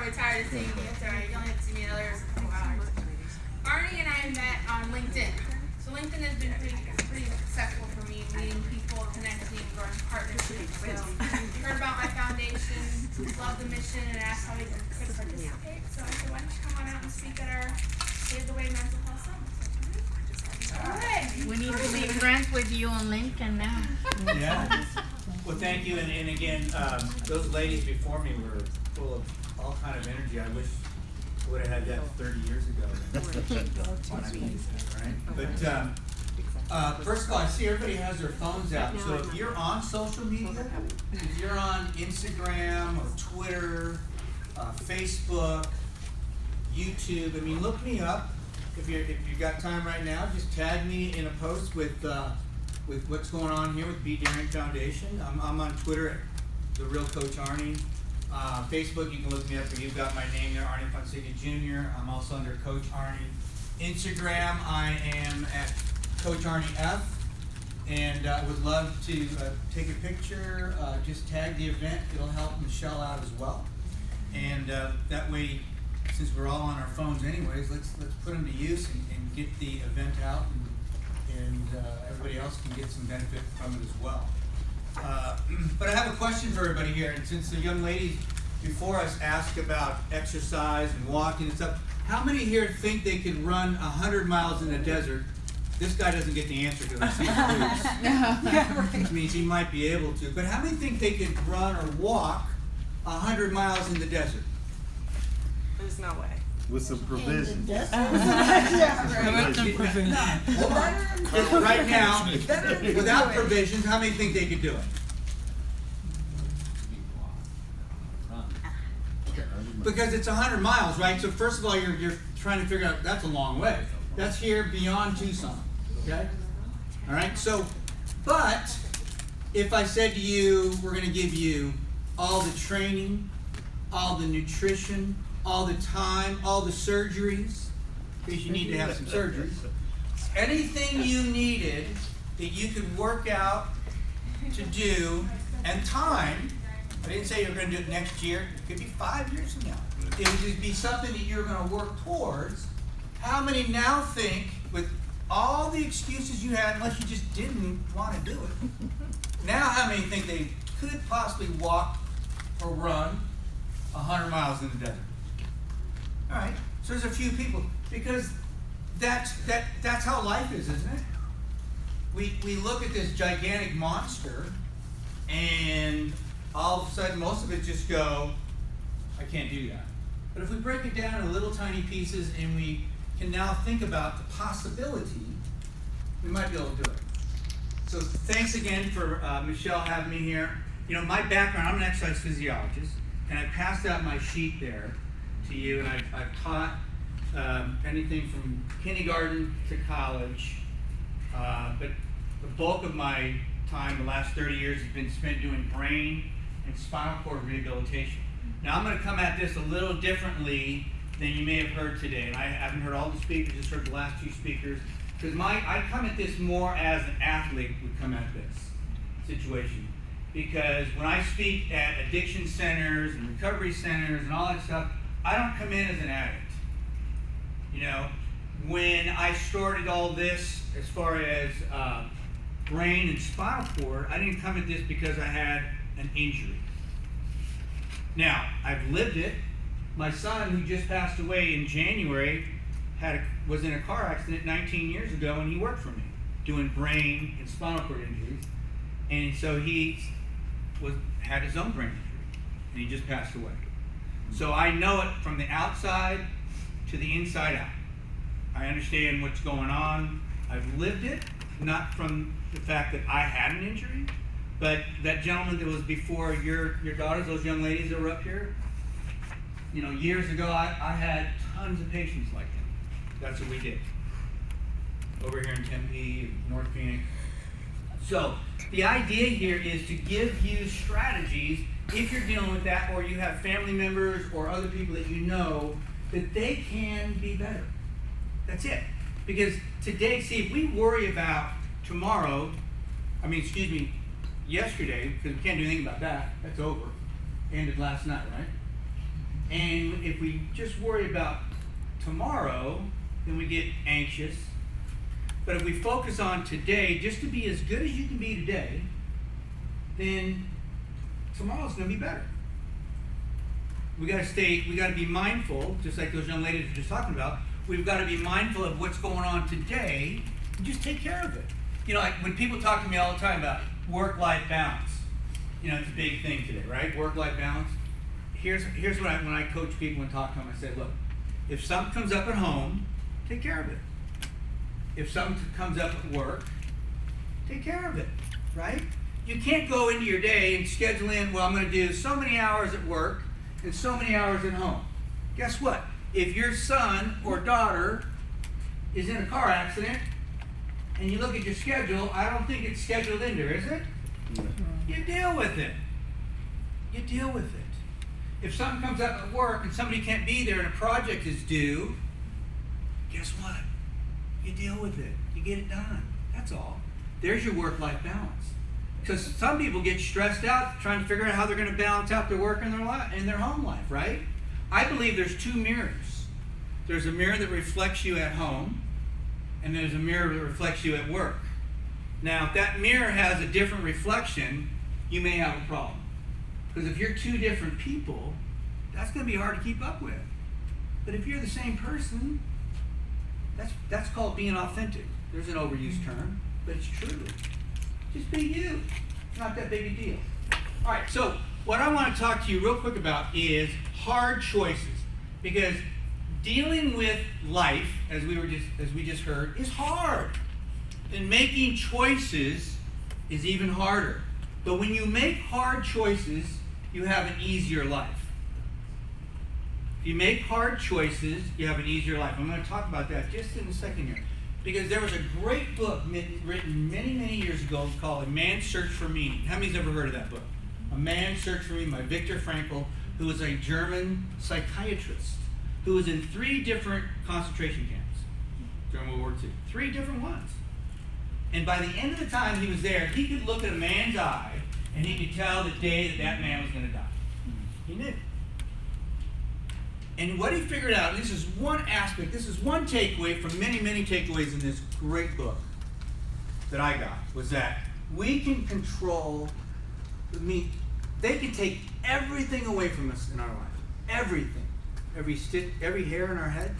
probably tired of seeing me. It's alright. You only have to see me another couple hours. Arnie and I met on LinkedIn. So LinkedIn has been pretty successful for me, meeting people, connecting, growing partnerships. So heard about my foundation, love the mission, and asked how we could participate. So I said, why don't you come on out and speak at our Save the Way Mental Health Summit? Alright. We need to be friends with you on LinkedIn now. Yeah. Well, thank you, and again, those ladies before me were full of all kind of energy. I wish I would have had that 30 years ago. Right? But first of all, I see everybody has their phones out. So if you're on social media, if you're on Instagram or Twitter, Facebook, YouTube, I mean, look me up. If you've got time right now, just tag me in a post with what's going on here with B. Daring Foundation. I'm on Twitter at The Real Coach Arnie. Facebook, you can look me up, or you've got my name there, Arnie Fonseca Jr. I'm also under Coach Arnie. Instagram, I am at Coach Arnie F. And I would love to take a picture, just tag the event. It'll help Michelle out as well. And that way, since we're all on our phones anyways, let's put them to use and get the event out, and everybody else can get some benefit from it as well. But I have a question for everybody here, and since the young ladies before us asked about exercise and walking and stuff, how many here think they could run 100 miles in the desert? This guy doesn't get the answer because I see the boots. Which means he might be able to. But how many think they could run or walk 100 miles in the desert? There's no way. With some provisions. Just right now, without provisions, how many think they could do it? Because it's 100 miles, right? So first of all, you're trying to figure out, that's a long way. That's here beyond Tucson, okay? All right, so, but if I said to you, we're going to give you all the training, all the nutrition, all the time, all the surgeries, because you need to have some surgeries, anything you needed that you could work out to do, and time, I didn't say you were going to do it next year, it could be 5 years from now. It would just be something that you're going to work towards. How many now think, with all the excuses you had, unless you just didn't want to do it, now how many think they could possibly walk or run 100 miles in the desert? All right, so there's a few people, because that's how life is, isn't it? We look at this gigantic monster, and all of a sudden, most of it just go, I can't do that. But if we break it down in little tiny pieces, and we can now think about the possibility, we might be able to do it. So thanks again for Michelle having me here. You know, my background, I'm an exercise physiologist, and I passed out my sheet there to you, and I've taught anything from kindergarten to college, but the bulk of my time, the last 30 years, has been spent doing brain and spinal cord rehabilitation. Now I'm going to come at this a little differently than you may have heard today, and I haven't heard all the speakers, just heard the last two speakers, because I come at this more as an athlete would come at this situation. Because when I speak at addiction centers and recovery centers and all that stuff, I don't come in as an addict. You know, when I started all this, as far as brain and spinal cord, I didn't come at this because I had an injury. Now, I've lived it. My son, who just passed away in January, was in a car accident 19 years ago, and he worked for me, doing brain and spinal cord injuries. And so he had his own brain injury, and he just passed away. So I know it from the outside to the inside out. I understand what's going on. I've lived it, not from the fact that I had an injury, but that gentleman that was before your daughters, those young ladies that were up here, you know, years ago, I had tons of patients like him. That's what we did. Over here in Tempe, North Phoenix. So the idea here is to give you strategies if you're dealing with that, or you have family members or other people that you know, that they can be better. That's it. Because today, see, if we worry about tomorrow, yesterday, because we can't do anything about that, that's over. Ended last night, right? And if we just worry about tomorrow, then we get anxious. But if we focus on today, just to be as good as you can be today, then tomorrow's going to be better. We got to be mindful, just like those young ladies were just talking about. We've got to be mindful of what's going on today and just take care of it. You know, like when people talk to me all the time about work-life balance, you know, it's a big thing today, right? Work-life balance. Here's what when I coach people and talk to them, I say, look, if something comes up at home, take care of it. If something comes up at work, take care of it, right? You can't go into your day and schedule in, well, I'm going to do so many hours at work and so many hours at home. Guess what? If your son or daughter is in a car accident and you look at your schedule, I don't think it's scheduled in there, is it? You deal with it. You deal with it. If something comes up at work and somebody can't be there and a project is due, guess what? You deal with it. You get it done. That's all. There's your work-life balance. Because some people get stressed out trying to figure out how they're going to balance out their work and their home life, right? I believe there's two mirrors. There's a mirror that reflects you at home, and there's a mirror that reflects you at work. Now, if that mirror has a different reflection, you may have a problem. Because if you're two different people, that's going to be hard to keep up with. But if you're the same person, that's called being authentic. There's an overused term, but it's true. Just be you. It's not that big a deal. All right, so what I want to talk to you real quick about is hard choices. Because dealing with life, as we just heard, is hard. And making choices is even harder. But when you make hard choices, you have an easier life. If you make hard choices, you have an easier life. I'm going to talk about that just in a second here. Because there was a great book written many, many years ago called A Man's Search for Meaning. How many's ever heard of that book? A Man's Search for Meaning by Viktor Frankl, who was a German psychiatrist who was in 3 different concentration camps during World War II. 3 different ones. And by the end of the time he was there, he could look at a man's eye and he could tell the day that that man was going to die. He knew. And what he figured out, and this is one aspect, this is one takeaway from many, many takeaways in this great book that I got, was that we can control, they can take everything away from us in our life. Everything. Every stitch, every hair in our head,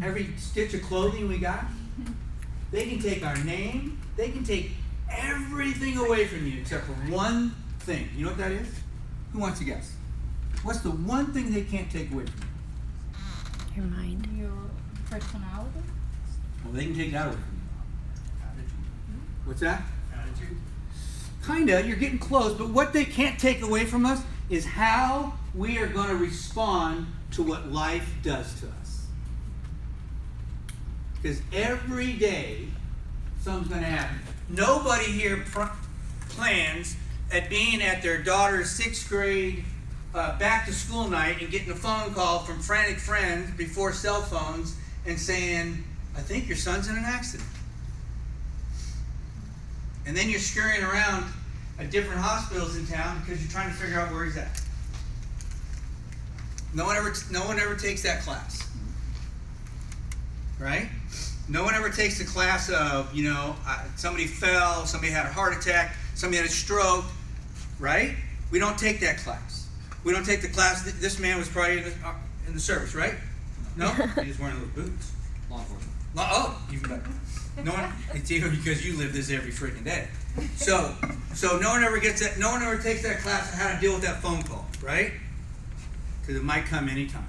every stitch of clothing we got. They can take our name. They can take everything away from you except for one thing. You know what that is? Who wants to guess? What's the one thing they can't take away from you? Your mind. Your personality? Well, they can take that away from you. What's that? Attitude. Kinda. You're getting close. But what they can't take away from us is how we are going to respond to what life does to us. Because every day, something's going to happen. Nobody here plans at being at their daughter's 6th grade back to school night and getting a phone call from frantic friends before cell phones and saying, I think your son's in an accident. And then you're scurrying around at different hospitals in town because you're trying to figure out where he's at. No one ever takes that class. Right? No one ever takes the class of, somebody fell, somebody had a heart attack, somebody had a stroke, right? We don't take that class. We don't take the class. This man was probably in the service, right? No? He was wearing little boots. Law enforcement. Oh, even better. No one. It's even because you live this every freaking day. So no one ever gets that. No one ever takes that class on how to deal with that phone call, right? Because it might come anytime.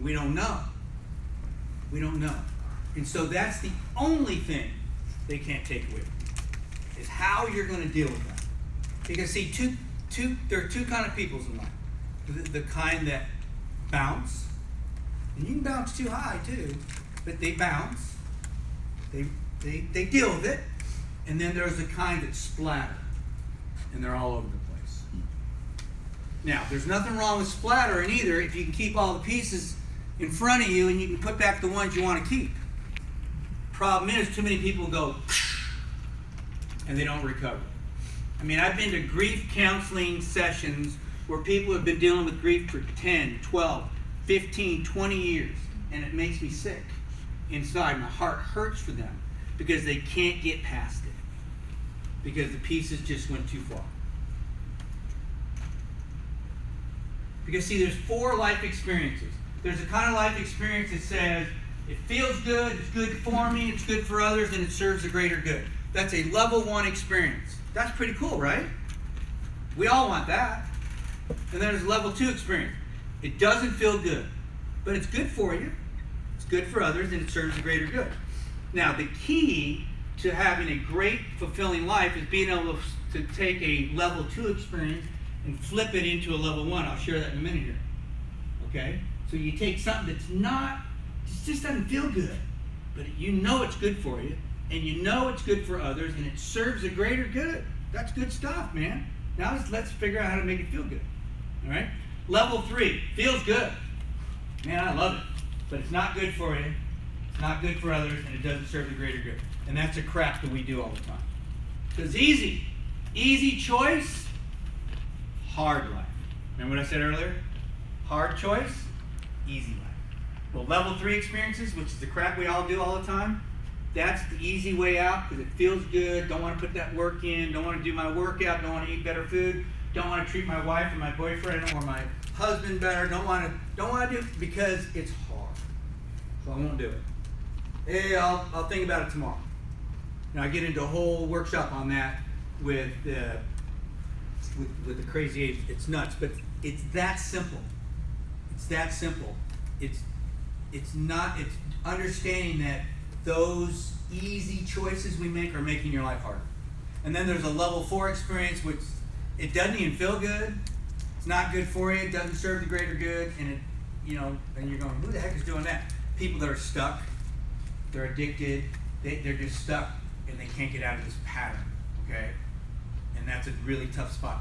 We don't know. We don't know. And so that's the only thing they can't take away from you, is how you're going to deal with that. Because see, there are 2 kind of peoples in life. The kind that bounce, and you can bounce too high too, but they bounce. They deal with it. And then there's the kind that splatter, and they're all over the place. Now, there's nothing wrong with splattering either if you can keep all the pieces in front of you and you can put back the ones you want to keep. Problem is, too many people go and they don't recover. I mean, I've been to grief counseling sessions where people have been dealing with grief for 10, 12, 15, 20 years, and it makes me sick inside. My heart hurts for them because they can't get past it, because the pieces just went too far. Because see, there's 4 life experiences. There's a kind of life experience that says, it feels good, it's good for me, it's good for others, and it serves a greater good. That's a level 1 experience. That's pretty cool, right? We all want that. And then there's a level 2 experience. It doesn't feel good, but it's good for you. It's good for others, and it serves a greater good. Now, the key to having a great, fulfilling life is being able to take a level 2 experience and flip it into a level 1. I'll share that in a minute here. Okay? So you take something that's not, it just doesn't feel good, but you know it's good for you, and you know it's good for others, and it serves a greater good. That's good stuff, man. Now let's figure out how to make it feel good. All right? Level 3, feels good. Man, I love it, but it's not good for you. It's not good for others, and it doesn't serve the greater good. And that's a crap that we do all the time. Because easy choice, hard life. Remember what I said earlier? Hard choice, easy life. Well, level 3 experiences, which is the crap we all do all the time, that's the easy way out because it feels good. Don't want to put that work in. Don't want to do my workout. Don't want to eat better food. Don't want to treat my wife or my boyfriend or my husband better. Don't want to do it because it's hard. So I won't do it. Hey, I'll think about it tomorrow. Now I get into a whole workshop on that with the crazy age. It's nuts, but it's that simple. It's that simple. It's understanding that those easy choices we make are making your life harder. And then there's a level 4 experience, which it doesn't even feel good. It's not good for you. It doesn't serve the greater good. And and you're going, who the heck is doing that? People that are stuck, they're addicted, they're just stuck, and they can't get out of this pattern. Okay, and that's a really tough spot to be.